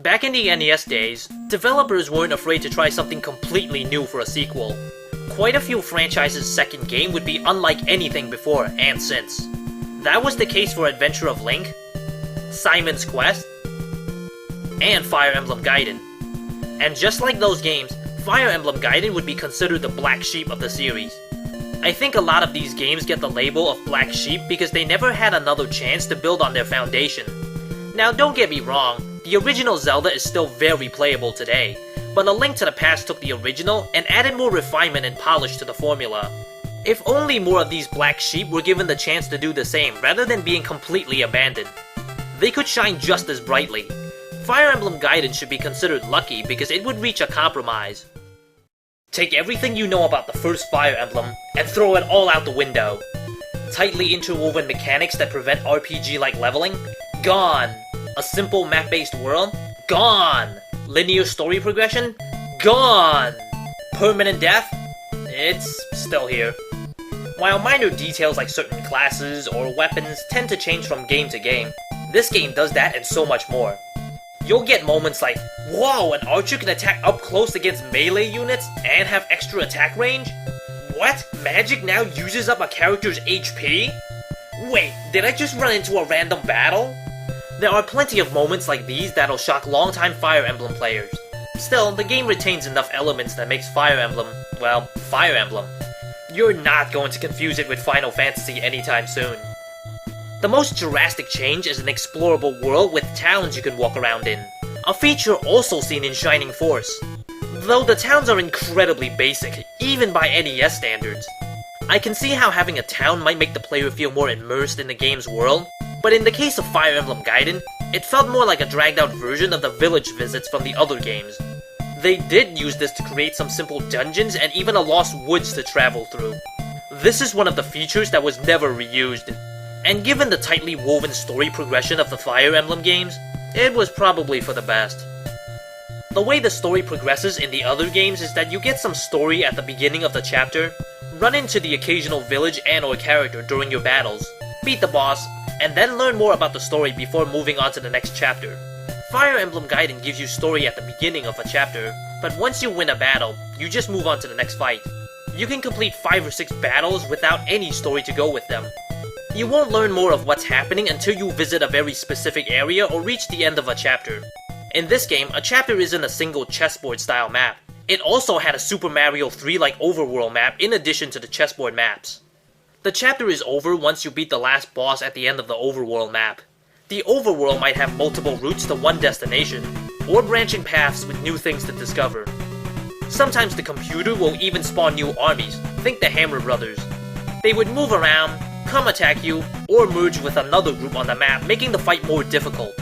Back in the NES days, developers weren't afraid to try something completely new for a sequel. Quite a few franchises' second game would be unlike anything before and since. That was the case for Adventure of Link, Simon's Quest, and Fire Emblem Gaiden. And just like those games, Fire Emblem Gaiden would be considered the black sheep of the series. I think a lot of these games get the label of black sheep because they never had another chance to build on their foundation. Now don't get me wrong, the original Zelda is still very playable today, but A Link to the Past took the original and added more refinement and polish to the formula. If only more of these black sheep were given the chance to do the same rather than being completely abandoned, they could shine just as brightly. Fire Emblem Gaiden should be considered lucky because it would reach a compromise. Take everything you know about the first Fire Emblem and throw it all out the window. Tightly interwoven mechanics that prevent RPG-like leveling? Gone. A simple map-based world? Gone. Linear story progression? Gone. Permanent death? It's still here. While minor details like certain classes or weapons tend to change from game to game, this game does that and so much more. You'll get moments like, whoa, an archer can attack up close against melee units and have extra attack range? What? Magic now uses up a character's HP? Wait, did I just run into a random battle? There are plenty of moments like these that'll shock longtime Fire Emblem players. Still, the game retains enough elements that makes Fire Emblem, well, Fire Emblem. You're not going to confuse it with Final Fantasy anytime soon. The most drastic change is an explorable world with towns you can walk around in. A feature also seen in Shining Force. Though the towns are incredibly basic, even by NES standards. I can see how having a town might make the player feel more immersed in the game's world, but in the case of Fire Emblem Gaiden, it felt more like a dragged out version of the village visits from the other games. They did use this to create some simple dungeons and even a lost woods to travel through. This is one of the features that was never reused. And given the tightly woven story progression of the Fire Emblem games, it was probably for the best. The way the story progresses in the other games is that you get some story at the beginning of the chapter, run into the occasional village and or character during your battles, beat the boss, and then learn more about the story before moving on to the next chapter. Fire Emblem Gaiden gives you story at the beginning of a chapter, but once you win a battle, you just move on to the next fight. You can complete 5 or 6 battles without any story to go with them. You won't learn more of what's happening until you visit a very specific area or reach the end of a chapter. In this game, a chapter isn't a single chessboard-style map. It also had a Super Mario 3-like overworld map in addition to the chessboard maps. The chapter is over once you beat the last boss at the end of the overworld map. The overworld might have multiple routes to one destination, or branching paths with new things to discover. Sometimes the computer will even spawn new armies, think the Hammer Brothers. They would move around, come attack you, or merge with another group on the map, making the fight more difficult.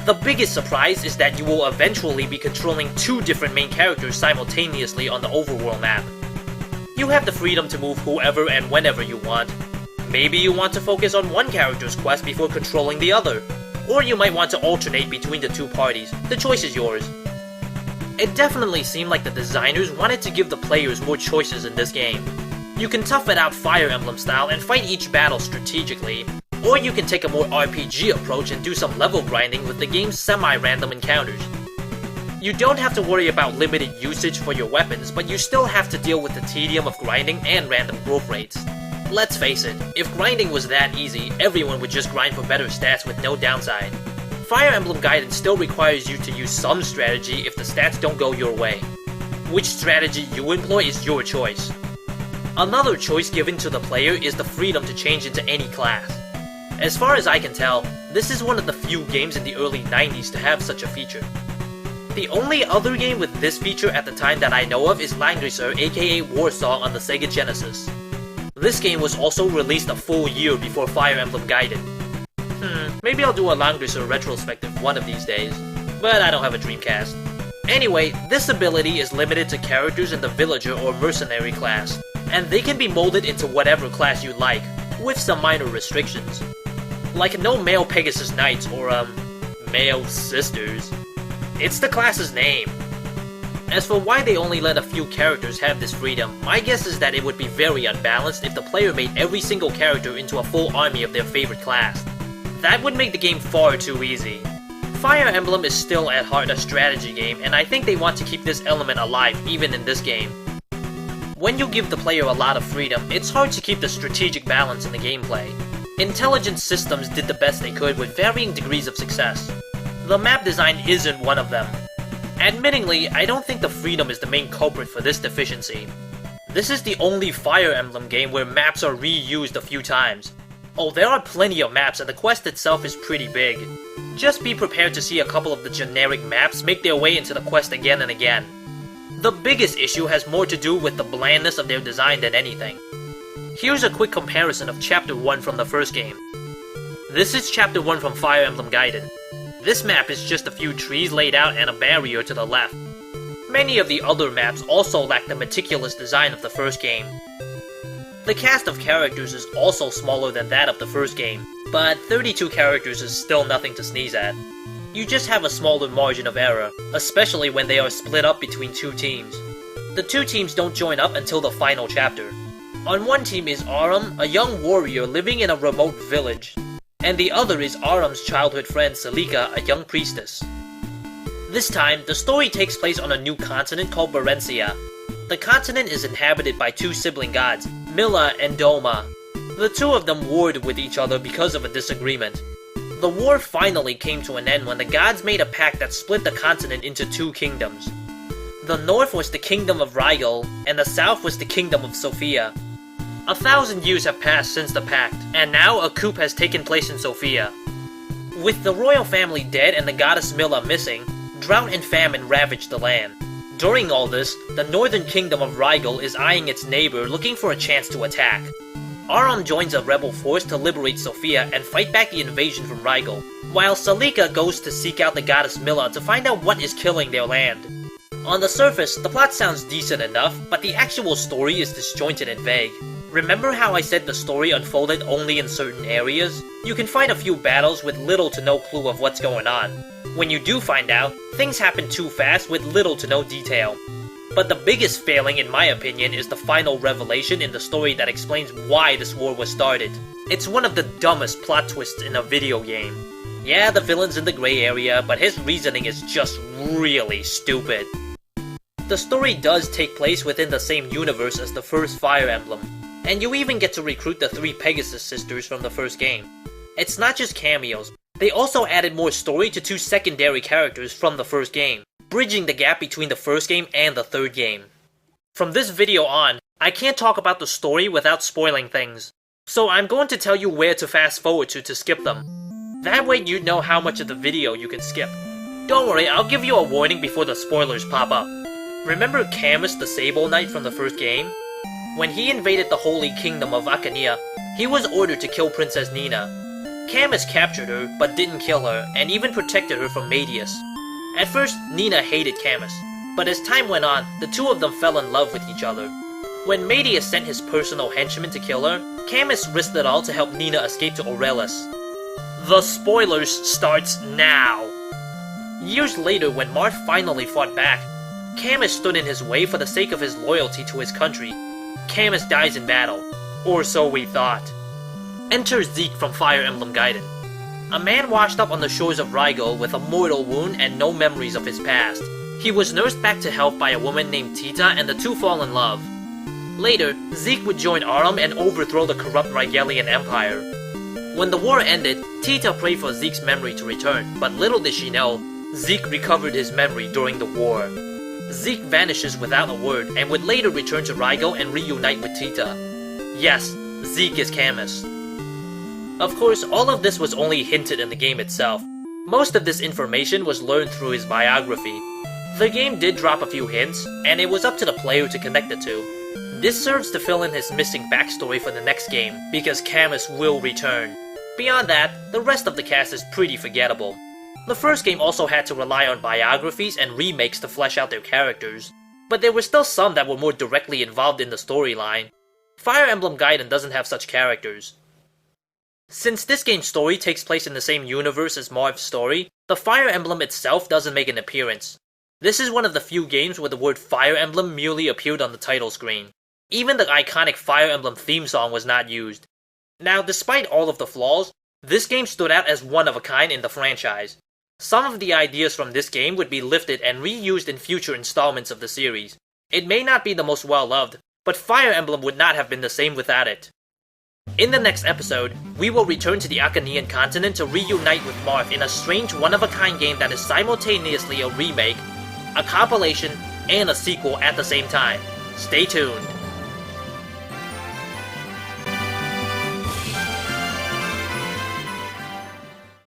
The biggest surprise is that you will eventually be controlling 2 different main characters simultaneously on the overworld map. You have the freedom to move whoever and whenever you want. Maybe you want to focus on one character's quest before controlling the other, or you might want to alternate between the 2 parties. The choice is yours. It definitely seemed like the designers wanted to give the players more choices in this game. You can tough it out Fire Emblem style and fight each battle strategically, or you can take a more RPG approach and do some level grinding with the game's semi-random encounters. You don't have to worry about limited usage for your weapons, but you still have to deal with the tedium of grinding and random growth rates. Let's face it, if grinding was that easy, everyone would just grind for better stats with no downside. Fire Emblem Gaiden still requires you to use some strategy if the stats don't go your way. Which strategy you employ is your choice. Another choice given to the player is the freedom to change into any class. As far as I can tell, this is one of the few games in the early 90s to have such a feature. The only other game with this feature at the time that I know of is Langrisser aka Warsaw on the Sega Genesis. This game was also released a full year before Fire Emblem Gaiden. Maybe I'll do a Langrisser retrospective one of these days, but I don't have a Dreamcast. Anyway, this ability is limited to characters in the Villager or Mercenary class, and they can be molded into whatever class you like, with some minor restrictions. Like no male Pegasus Knights or, male Sisters. It's the class's name. As for why they only let a few characters have this freedom, my guess is that it would be very unbalanced if the player made every single character into a full army of their favorite class. That would make the game far too easy. Fire Emblem is still at heart a strategy game, and I think they want to keep this element alive even in this game. When you give the player a lot of freedom, it's hard to keep the strategic balance in the gameplay. Intelligent Systems did the best they could with varying degrees of success. The map design isn't one of them. Admittingly, I don't think the freedom is the main culprit for this deficiency. This is the only Fire Emblem game where maps are reused a few times. Oh, there are plenty of maps and the quest itself is pretty big. Just be prepared to see a couple of the generic maps make their way into the quest again and again. The biggest issue has more to do with the blandness of their design than anything. Here's a quick comparison of Chapter 1 from the first game. This is Chapter 1 from Fire Emblem Gaiden. This map is just a few trees laid out and a barrier to the left. Many of the other maps also lack the meticulous design of the first game. The cast of characters is also smaller than that of the first game, but 32 characters is still nothing to sneeze at. You just have a smaller margin of error, especially when they are split up between two teams. The two teams don't join up until the final chapter. On one team is Aram, a young warrior living in a remote village, and the other is Aram's childhood friend Celica, a young priestess. This time, the story takes place on a new continent called Barencia. The continent is inhabited by two sibling gods, Milla and Doma. The two of them warred with each other because of a disagreement. The war finally came to an end when the gods made a pact that split the continent into two kingdoms. The north was the kingdom of Rigel, and the south was the kingdom of Sophia. 1,000 years have passed since the pact, and now a coup has taken place in Sophia. With the royal family dead and the goddess Milla missing, drought and famine ravaged the land. During all this, the northern kingdom of Rigel is eyeing its neighbor looking for a chance to attack. Aram joins a rebel force to liberate Sophia and fight back the invasion from Rigel, while Celica goes to seek out the goddess Milla to find out what is killing their land. On the surface, the plot sounds decent enough, but the actual story is disjointed and vague. Remember how I said the story unfolded only in certain areas? You can fight a few battles with little to no clue of what's going on. When you do find out, things happen too fast with little to no detail. But the biggest failing in my opinion is the final revelation in the story that explains why this war was started. It's one of the dumbest plot twists in a video game. Yeah, the villain's in the gray area, but his reasoning is just really stupid. The story does take place within the same universe as the first Fire Emblem, and you even get to recruit the 3 Pegasus sisters from the first game. It's not just cameos, they also added more story to 2 secondary characters from the first game, bridging the gap between the first game and the third game. From this video on, I can't talk about the story without spoiling things, so I'm going to tell you where to fast forward to skip them. That way you know how much of the video you can skip. Don't worry, I'll give you a warning before the spoilers pop up. Remember Camus the Sable Knight from the first game? When he invaded the Holy Kingdom of Akania, he was ordered to kill Princess Nina. Camus captured her, but didn't kill her, and even protected her from Medius. At first, Nina hated Camus, but as time went on, the two of them fell in love with each other. When Medius sent his personal henchman to kill her, Camus risked it all to help Nina escape to Aurelis. The spoilers starts now! Years later, when Marth finally fought back, Camus stood in his way for the sake of his loyalty to his country. Camus dies in battle, or so we thought. Enter Zeke from Fire Emblem Gaiden. A man washed up on the shores of Rigel with a mortal wound and no memories of his past. He was nursed back to health by a woman named Tita and the two fall in love. Later, Zeke would join Aram and overthrow the corrupt Rigelian Empire. When the war ended, Tita prayed for Zeke's memory to return, but little did she know, Zeke recovered his memory during the war. Zeke vanishes without a word and would later return to Rigel and reunite with Tita. Yes, Zeke is Camus. Of course, all of this was only hinted in the game itself. Most of this information was learned through his biography. The game did drop a few hints, and it was up to the player to connect the two. This serves to fill in his missing backstory for the next game, because Camus will return. Beyond that, the rest of the cast is pretty forgettable. The first game also had to rely on biographies and remakes to flesh out their characters, but there were still some that were more directly involved in the storyline. Fire Emblem Gaiden doesn't have such characters. Since this game's story takes place in the same universe as Marth's story, the Fire Emblem itself doesn't make an appearance. This is one of the few games where the word Fire Emblem merely appeared on the title screen. Even the iconic Fire Emblem theme song was not used. Now, despite all of the flaws, this game stood out as one of a kind in the franchise. Some of the ideas from this game would be lifted and reused in future installments of the series. It may not be the most well-loved, but Fire Emblem would not have been the same without it. In the next episode, we will return to the Aconian continent to reunite with Marth in a strange one-of-a-kind game that is simultaneously a remake, a compilation, and a sequel at the same time. Stay tuned.